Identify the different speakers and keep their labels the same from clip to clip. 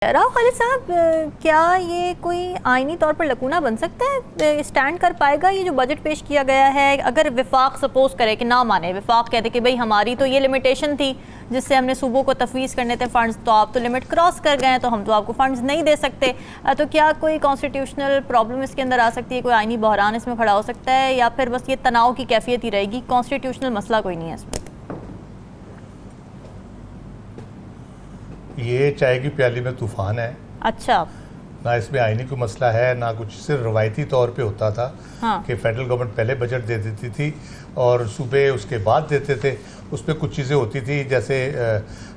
Speaker 1: राव खालिद साहब, क्या ये कोई आईनी तौर पर लकूना बन सकता है? स्टैंड कर पाएगा ये जो बजट पेश किया गया है? अगर विफाक सपोज करे कि ना माने, विफाक कहते कि भाई हमारी तो ये लिमिटेशन थी जिससे हमने सूबों को तफवीज़ करने थे फंड्स, तो आप तो लिमिट क्रॉस कर गए, तो हम तो आपको फंड्स नहीं दे सकते। तो क्या कोई कॉन्स्टिट्यूशनल प्रॉब्लम इसके अंदर आ सकती है? कोई आईनी बहरान इसमें खड़ा हो सकता है, या फिर बस ये तनाव की कैफियत ही रहेगी? कॉन्स्टिट्यूशनल मसला कोई नहीं है इसमें?
Speaker 2: ये चाय की प्याली में तूफान है।
Speaker 1: अच्छा,
Speaker 2: ना इसमें आईनी कोई मसला है ना कुछ, सिर्फ रवायती तौर पे होता था कि फेडरल गवर्नमेंट पहले बजट दे देती थी और सूबे उसके बाद देते थे। उसमें कुछ चीज़ें होती थी, जैसे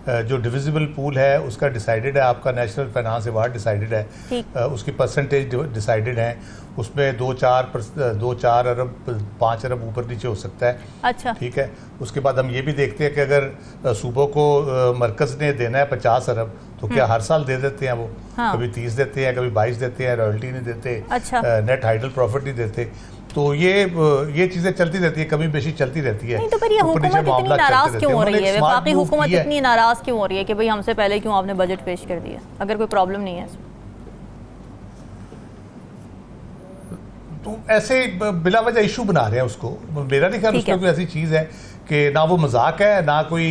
Speaker 2: जो डिविजिबल पूल है उसका डिसाइडेड है, आपका नेशनल फाइनेंस अवार्ड डिसाइडेड है, उसकी परसेंटेज डिसाइडेड है, उसमें 2-4 अरब 5 अरब ऊपर नीचे हो सकता है।
Speaker 1: अच्छा,
Speaker 2: ठीक है। उसके बाद हम ये भी देखते हैं कि अगर सूबों को मरकज़ ने देना है 50 अरब, तो क्या हर साल दे देते हैं वो? कभी 30 देते हैं, कभी 22 देते हैं, रॉयल्टी नहीं देते, नेट हाइडल प्रॉफिट नहीं देते। तो ये चीज़ें चलती रहती है, कमी बेशी चलती रहती है।
Speaker 1: नहीं तो फिर ये हुकूमत इतनी नाराज क्यों हो रही है? वफाकी हुकूमत इतनी नाराज क्यों हो रही है कि भाई हमसे पहले क्यों आपने बजट पेश कर दिया, अगर कोई प्रॉब्लम नहीं है इसमें?
Speaker 2: तो ऐसे बिला वजह इशू बना रहे हैं उसको। मेरा नहीं ख्याल उसमें कोई ऐसी चीज़ है कि ना वो मजाक है ना कोई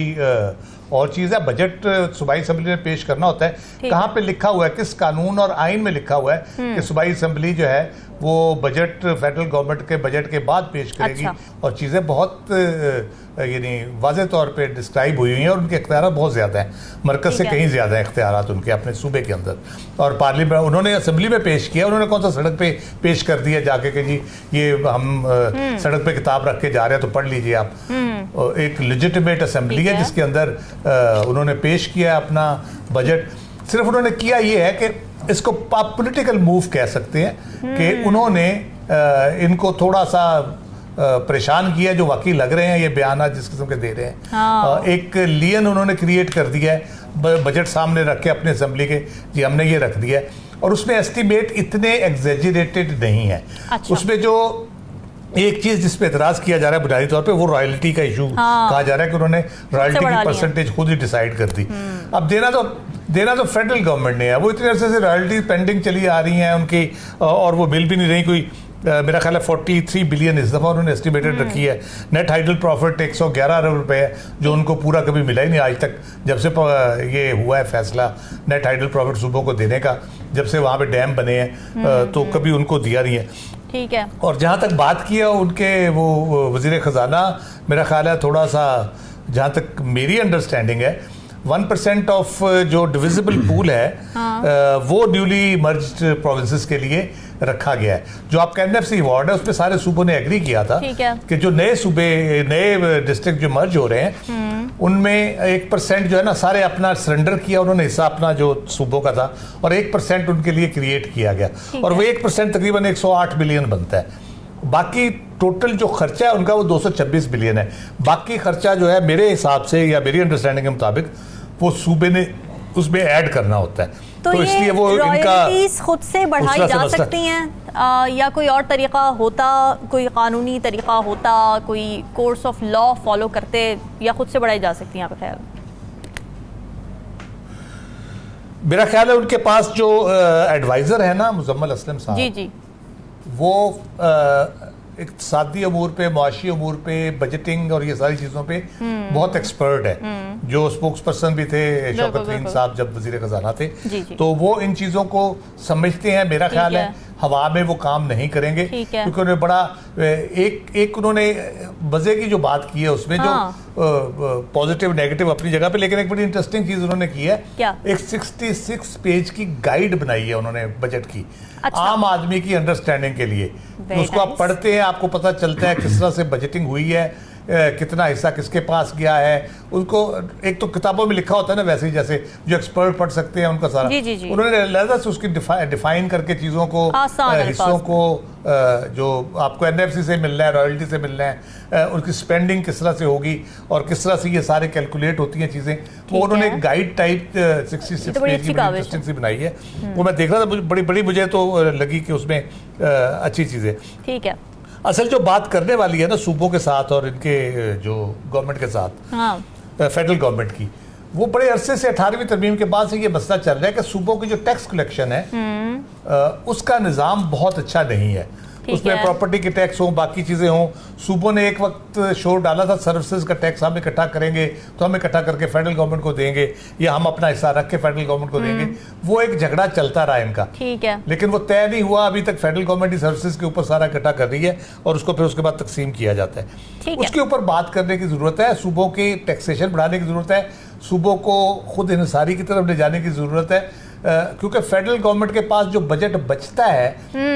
Speaker 2: और चीज़ है। बजट सूबाई असम्बली ने पेश करना होता है। कहाँ पे लिखा हुआ है, किस कानून और आइन में लिखा हुआ है कि सूबाई असम्बली जो है वो बजट फेडरल गवर्नमेंट के बजट के बाद पेश करेगी? और चीज़ें बहुत यानी वाज़े तौर पे डिस्क्राइब हुई हुई हैं और उनके इख्तियार बहुत ज़्यादा हैं, मरकज़ से कहीं ज़्यादा इख्तियार उनके अपने सूबे के अंदर। और पार्लियामेंट उन्होंने असम्बली में पेश किया, उन्होंने कौन सा सड़क पे पेश कर दिया जाके कि जी ये हम सड़क पे किताब रख के जा रहे हैं तो पढ़ लीजिए आप। एक लेजिटिमेट असम्बली है जिसके अंदर उन्होंने पेश किया अपना बजट। सिर्फ उन्होंने किया ये है कि इसको आप पॉलिटिकल मूव कह सकते हैं कि उन्होंने इनको थोड़ा सा परेशान किया, जो वाकई लग रहे हैं ये बयान जिस किस्म के दे रहे हैं। एक लियन उन्होंने क्रिएट कर दिया है बजट सामने रख के अपने असम्बली के, जी हमने ये रख दिया है। और उसमें एस्टिमेट इतने एग्जेजरेटेड नहीं है। उसमें जो एक चीज जिस पे एतराज किया जा रहा है बुनियादी तौर पे, वो रॉयल्टी का इशू कहा जा रहा है कि उन्होंने रॉयल्टी की परसेंटेज खुद ही डिसाइड कर दी। अब देना तो फेडरल गवर्नमेंट ने है। वो इतने अरसे से रॉयल्टी पेंडिंग चली आ रही हैं उनकी, और वो बिल भी नहीं रही कोई। मेरा ख्याल है 43 बिलियन इस दफ़ा उन्होंने एस्टिमेटेड रखी है। नेट हाइडल प्रॉफिट 111 अरब रुपए है, जो उनको पूरा कभी मिला ही नहीं आज तक, जब से ये हुआ है फैसला नेट हाइडल प्रॉफिट सूबों को देने का, जब से वहाँ पे डैम बने हैं तो कभी उनको दिया नहीं है।
Speaker 1: ठीक है।
Speaker 2: और जहाँ तक बात की है उनके वो वज़ीर ख़जाना, मेरा ख्याल है थोड़ा सा, जहाँ तक मेरी अंडरस्टैंडिंग है, 1% ऑफ जो डिविजिबल पूल है वो न्यूली मर्ज्ड प्रोविंसेस के लिए रखा गया है। जो आपका NFC अवार्ड है उसमें सारे सूबों ने एग्री किया था कि जो नए सूबे, नए डिस्ट्रिक्ट जो मर्ज हो रहे हैं उनमें 1% जो है ना, सारे अपना सरेंडर किया उन्होंने हिस्सा अपना जो सूबों का था, और 1% उनके लिए क्रिएट किया गया, और वो 1% तकरीबन 108 बिलियन बनता है। बाकी टोटल जो खर्चा है उनका वो 226 बिलियन है। बाकी खर्चा जो है मेरे हिसाब से या मेरी अंडरस्टैंडिंग के मुताबिक वो सूबे ने उसमें ऐड करना होता है। तो इसलिए वो इनका
Speaker 1: खुद से बढ़ाई जा सकती हैं, या कोई और तरीका होता, कोई कानूनी तरीका होता, कोई कोर्स ऑफ लॉ फॉलो करते, या खुद से बढ़ाई जा सकती हैं आपका ख्याल?
Speaker 2: मेरा ख्याल है उनके पास जो एडवाइजर है ना मुजम्मल असलम साहब,
Speaker 1: जी,
Speaker 2: वो इक़्तिसादी अमूर पे, मुआशी अमूर पे, बजटिंग और ये सारी चीज़ों पे बहुत एक्सपर्ट है। जो स्पोक्स पर्सन भी थे शौकत फहीम साहब जब वज़ीर ख़जाना थे, तो वो इन चीज़ों को समझते हैं। मेरा ख्याल है हवा में वो काम नहीं करेंगे, क्योंकि उन्होंने बड़ा एक उन्होंने मज़े की जो बात की है उसमें, जो पॉजिटिव नेगेटिव अपनी जगह पे, लेकिन एक बड़ी इंटरेस्टिंग चीज़ उन्होंने की है, एक 66 पेज की गाइड बनाई है उन्होंने बजट की। आम आदमी की अंडरस्टैंडिंग के लिए। तो उसको आप पढ़ते हैं, आपको पता चलता है किस तरह से बजटिंग हुई है, कितना हिस्सा किसके पास गया है। उनको एक तो किताबों में लिखा होता है ना, वैसे ही जैसे जो एक्सपर्ट पढ़ सकते हैं उनका सारा, उन्होंने लहजा से उसकी डिफाइन करके चीज़ों को, हिस्सों को, जो आपको NFC से मिलना है, रॉयल्टी से मिलना है, उनकी स्पेंडिंग किस तरह से होगी और किस तरह से ये सारे कैलकुलेट होती हैं चीज़ें, वो उन्होंने एक गाइड टाइप 66 पेज की इंटरेस्टिंग सी बनाई है। वो मैं देख रहा था, बड़ी मुझे तो लगी कि उसमें अच्छी चीज़ें।
Speaker 1: ठीक है।
Speaker 2: असल जो बात करने वाली है ना सूबों के साथ और इनके जो गवर्नमेंट के साथ, फेडरल गवर्नमेंट की, वो बड़े अरसे से 18वीं तरमीम के बाद से ये मसला चल रहा है कि सूबों की जो टैक्स कलेक्शन है उसका निज़ाम बहुत अच्छा नहीं है। उसमें प्रॉपर्टी के टैक्स हों, बाकी चीज़ें हों। सूबों ने एक वक्त शोर डाला था सर्विसेज का टैक्स हम इकट्ठा करेंगे तो हम इकट्ठा करके फेडरल गवर्नमेंट को देंगे या हम अपना हिस्सा रख के फेडरल गवर्नमेंट को देंगे। वो एक झगड़ा चलता रहा इनका,
Speaker 1: ठीक है,
Speaker 2: लेकिन वो तय नहीं हुआ। अभी तक फेडरल गवर्नमेंट ही सर्विसेज के ऊपर सारा इकट्ठा कर रही है और उसको फिर उसके बाद तकसीम किया जाता है। उसके ऊपर बात करने की ज़रूरत है। सूबों की टैक्सेशन बढ़ाने की ज़रूरत है, सूबों को खुद इंसारी की तरफ ले जाने की ज़रूरत है, क्योंकि फेडरल गवर्नमेंट के पास जो बजट बचता है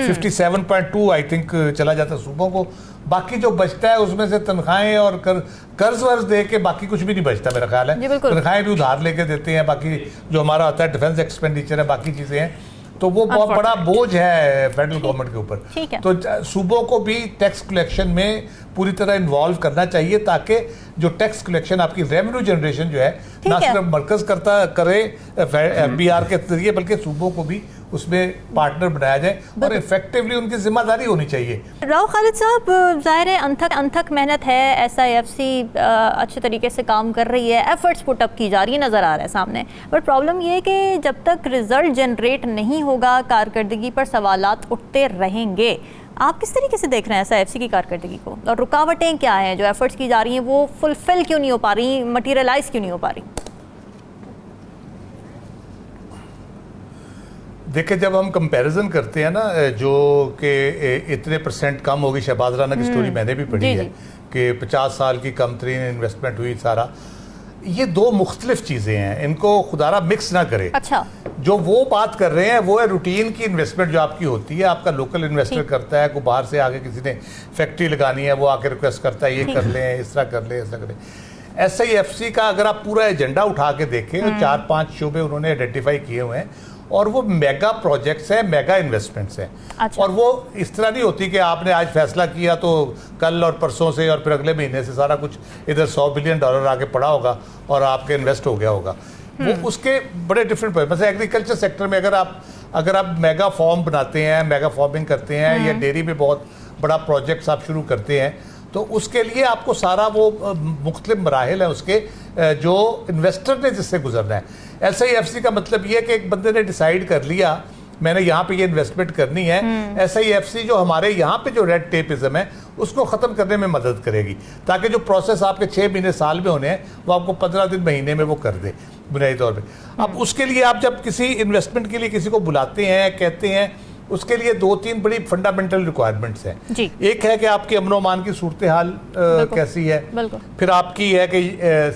Speaker 2: 57.2 आई थिंक चला जाता है सूबों को। बाकी जो बचता है उसमें से तनख्वाहें और कर्ज वर्ज दे के बाकी कुछ भी नहीं बचता मेरा ख्याल है। तनख्वाहें भी उधार लेके देते हैं, बाकी जो हमारा होता है डिफेंस एक्सपेंडिचर है, बाकी चीज़ें हैं, तो वो बहुत बड़ा बोझ है फेडरल गवर्नमेंट के ऊपर। तो सूबों को भी टैक्स कलेक्शन में पूरी तरह इन्वॉल्व करना चाहिए ताकि जो टैक्स कलेक्शन आपकी रेवेन्यू जनरेशन जो है ना सिर्फ मरकज करता करे FBR के जरिए बल्कि सूबों को भी उसमें पार्टनर बनाया जाए और इफेक्टिवली उनकी जिम्मेदारी होनी चाहिए।
Speaker 1: राव खालिद साहब, ज़ाहिर है अनथक मेहनत है, SIFC अच्छे तरीके से काम कर रही है, एफर्ट्स पुटअप की जा रही है, नज़र आ रहा है सामने, बट प्रॉब्लम ये है कि जब तक रिजल्ट जनरेट नहीं होगा कारकर्दगी पर सवालात उठते रहेंगे। आप किस तरीके से देख रहे हैं SIFC की कारकर्दगी को, और रुकावटें क्या हैं जो एफर्ट्स की जा रही हैं वो फुलफिल क्यों नहीं हो पा रही, मटीरियलाइज क्यों नहीं हो पा रही?
Speaker 2: देखिए, जब हम कंपैरिजन करते हैं ना जो कि इतने % कम होगी, शहबाज राना की स्टोरी मैंने भी पढ़ी है कि 50 साल की कम तरीन इन्वेस्टमेंट हुई सारा, ये दो मुख्तलिफ चीज़ें हैं, इनको खुदारा मिक्स ना करें।
Speaker 1: अच्छा, जो
Speaker 2: वो बात कर रहे हैं वो है रूटीन की इन्वेस्टमेंट जो आपकी होती है, आपका लोकल इन्वेस्टर करता है, को बाहर से आके किसी ने फैक्ट्री लगानी है वो आके रिक्वेस्ट करता है ये कर लें, इस तरह कर लें, ऐसा करें। SIFC का अगर आप पूरा एजेंडा उठा के देखें तो 4-5 शोबे उन्होंने आइडेंटिफाई किए हुए हैं और वो मेगा प्रोजेक्ट्स हैं, मेगा इन्वेस्टमेंट्स हैं। अच्छा। और वो इस तरह नहीं होती कि आपने आज फैसला किया तो कल और परसों से और फिर अगले महीने से सारा कुछ इधर $100 बिलियन आके पड़ा होगा और आपके इन्वेस्ट हो गया होगा। वो उसके बड़े डिफरेंट जैसे एग्रीकल्चर सेक्टर में अगर आप मेगा फार्म बनाते हैं, मेगा फार्मिंग करते हैं या डेयरी में बहुत बड़ा प्रोजेक्ट्स आप शुरू करते हैं तो उसके लिए आपको सारा वो मुख्तलिफ मराहिल है उसके जो इन्वेस्टर ने जिससे गुजरना है। SIFC का मतलब ये है कि एक बंदे ने डिसाइड कर लिया मैंने यहाँ पे ये इन्वेस्टमेंट करनी है। SIFC जो हमारे यहाँ पे जो रेड टेपिज्म है उसको ख़त्म करने में मदद करेगी ताकि जो प्रोसेस आपके 6 महीने साल में होने हैं वो आपको 15 दिन महीने में वो कर दे बुनियादी तौर पे। अब उसके लिए आप जब किसी इन्वेस्टमेंट के लिए किसी को बुलाते हैं, कहते हैं, उसके लिए 2-3 बड़ी फंडामेंटल रिक्वायरमेंट्स हैं। एक है कि आपकी अमनो अमान की सूरत हाल कैसी है, फिर आपकी है कि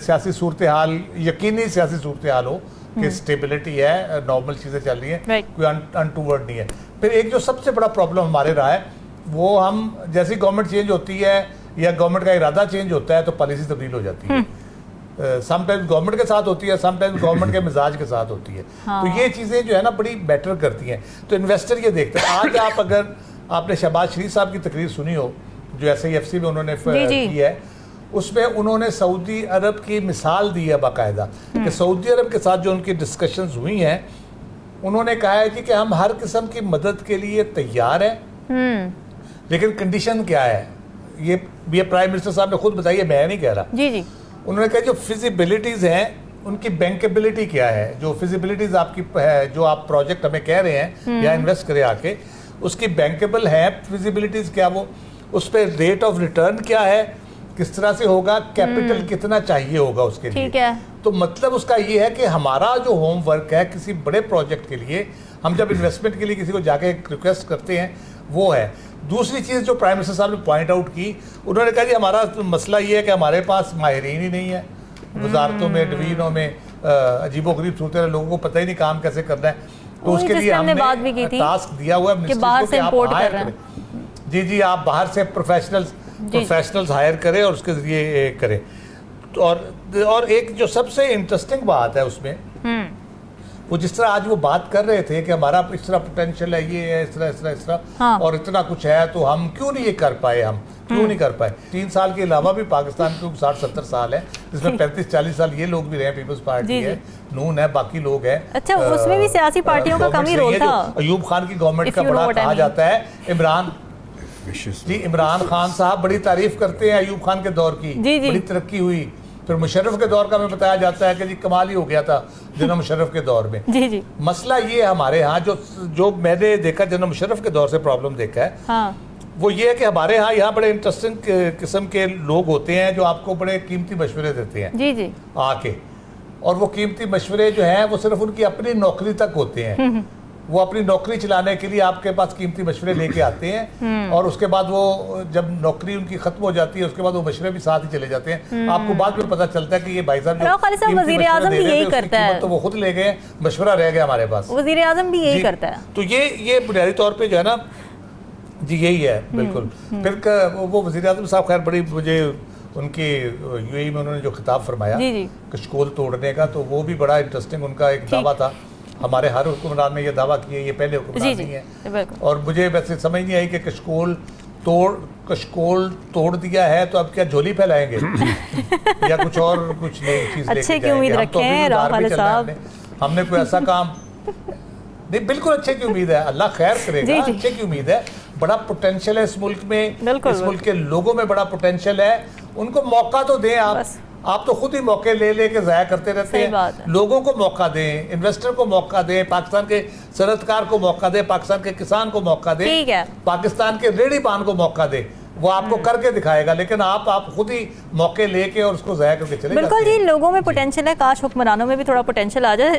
Speaker 2: सियासी सूरत हाल, यकीनी सियासी सूरत हाल हो कि स्टेबिलिटी है, नॉर्मल चीज़ें चल रही हैं, कोई अनटूवर्ड नहीं है। फिर एक जो सबसे बड़ा प्रॉब्लम हमारे रहा है वो हम जैसी गवर्नमेंट चेंज होती है या गवर्नमेंट का इरादा चेंज होता है तो पॉलिसी तब्दील हो जाती है। समटाइम्स गवर्नमेंट के साथ होती है, समटाइम्स गवर्नमेंट के मिजाज के साथ होती है। हाँ। तो ये चीज़ें जो है ना बड़ी बेटर करती हैं। तो इन्वेस्टर ये देखते हैं। आज आप अगर आपने शहबाज शरीफ साहब की तकरीर सुनी हो जो SIFC में उन्होंने की है, उसमें उन्होंने सऊदी अरब की मिसाल दी है बाकायदा कि सऊदी अरब के साथ जो उनकी डिस्कशंस हुई हैं उन्होंने कहा है कि हम हर किस्म की मदद के लिए तैयार हैं, लेकिन कंडीशन क्या है ये प्राइम मिनिस्टर साहब ने खुद बताइए, मैं नहीं कह रहा। जी। उन्होंने कहा जो फिजिबिलिटीज़ हैं उनकी बैंकेबिलिटी क्या है, जो फिजिबिलिटीज़ आपकी है जो आप प्रोजेक्ट हमें कह रहे हैं या इन्वेस्ट करें आके, उसकी बैंकेबल है फिजिबिलिटीज़ क्या, वो उस पर रेट ऑफ रिटर्न क्या है, किस तरह से होगा, कैपिटल कितना चाहिए होगा उसके लिए। ठीक है। तो मतलब उसका ये है कि हमारा जो होमवर्क है किसी बड़े प्रोजेक्ट के लिए, हम जब इन्वेस्टमेंट के लिए किसी को जाके रिक्वेस्ट करते हैं वो है। दूसरी चीज़ जो प्राइम मिनिस्टर साहब ने पॉइंट आउट की, उन्होंने कहा जी हमारा मसला ये है कि हमारे पास माहिरीन ही नहीं है वजारतों में, डिवीजनों में, अजीबोगरीब सूरत है, लोगों को पता ही नहीं काम कैसे करना है। तो उसके लिए हमने टास्क दिया हुआ है जी आप बाहर से प्रोफेशनल्स हायर करें और उसके जरिए करें। और एक जो सबसे इंटरेस्टिंग बात है उसमें वो जिस तरह आज वो बात कर रहे थे कि हमारा इस तरह पोटेंशियल है, ये है, इस तरह हाँ। और इतना कुछ है तो हम क्यों नहीं ये कर पाए, हम क्यों नहीं कर पाए। 3 साल के अलावा भी पाकिस्तान के 60-70 साल है जिसमें 35-40 साल ये लोग भी रहे, पीपल्स पार्टी है, नून है, बाकी लोग हैं।
Speaker 1: अच्छा, उसमें भी सियासी पार्टियों का कम ही रोल था।
Speaker 2: अयूब खान की गवर्नमेंट का बड़ा कहा जाता है, इमरान खान साहब बड़ी तारीफ करते हैं अयूब खान के दौर की, बड़ी तरक्की हुई। फिर मुशर्रफ के दौर का हमें बताया जाता है कि जी कमाल ही हो गया था जनरल मुशर्रफ के दौर में।
Speaker 1: जी जी।
Speaker 2: मसला ये हमारे यहाँ जो मैंने देखा जनरल मुशर्रफ के दौर से प्रॉब्लम देखा है,
Speaker 1: हाँ
Speaker 2: वो ये है कि हमारे यहाँ बड़े इंटरेस्टिंग किस्म के लोग होते हैं जो आपको बड़े कीमती मशवरे देते हैं
Speaker 1: जी जी।
Speaker 2: आके, और वो कीमती मशवरे जो हैं वो सिर्फ उनकी अपनी नौकरी तक होते हैं। वो अपनी नौकरी चलाने के लिए आपके पास कीमती मशवरे लेके आते हैं, और उसके बाद वो जब नौकरी उनकी खत्म हो जाती है उसके बाद वो मशवरे भी साथ ही चले जाते हैं। आपको बाद में पता चलता है कि ये भाई साहब
Speaker 1: वज़ीर आज़म भी यही करता है,
Speaker 2: तो वो खुद ले गए, मशवरा रह गया हमारे पास।
Speaker 1: वज़ीर आज़म भी यही करता है।
Speaker 2: तो ये बुनियादी तौर पे जो है ना जी यही है बिल्कुल। फिर वो वज़ीर आज़म साहब खैर बड़ी मुझे उनके यूएई में उन्होंने जो खिताब फरमाया कशकोल तोड़ने का, तो वो भी बड़ा इंटरेस्टिंग उनका एक दावा था। हमारे हर हुक्मरान ने यह दावा किया, ये पहले हुक्मरान नहीं है। और मुझे वैसे समझ नहीं आई कि कशकोल तोड़ दिया है तो अब क्या झोली फैलाएंगे या कुछ और कुछ नई चीज
Speaker 1: अच्छे की उम्मीद रखें राहुल साहब।
Speaker 2: हमने कोई ऐसा काम नहीं, बिल्कुल अच्छे की उम्मीद है, अल्लाह खैर करेगा, अच्छे की उम्मीद है। बड़ा पोटेंशियल है इस मुल्क में, इस मुल्क के लोगों में बड़ा पोटेंशियल है, उनको मौका तो दें। आप तो खुद ही मौके ले के ज़ाया करते रहते हैं। लोगों को मौका दें, इन्वेस्टर को मौका दें, पाकिस्तान के सनअतकार को मौका दें, पाकिस्तान के किसान को मौका दें, पाकिस्तान के रेडी पान को मौका दें। वो आपको करके दिखाएगा, लेकिन आप खुद ही मौके लेके और उसको ज़ाया करके चले।
Speaker 1: बिल्कुल जी, लोगों में पोटेंशियल है, काश हुक्मरानों में भी थोड़ा पोटेंशियल आ जाए।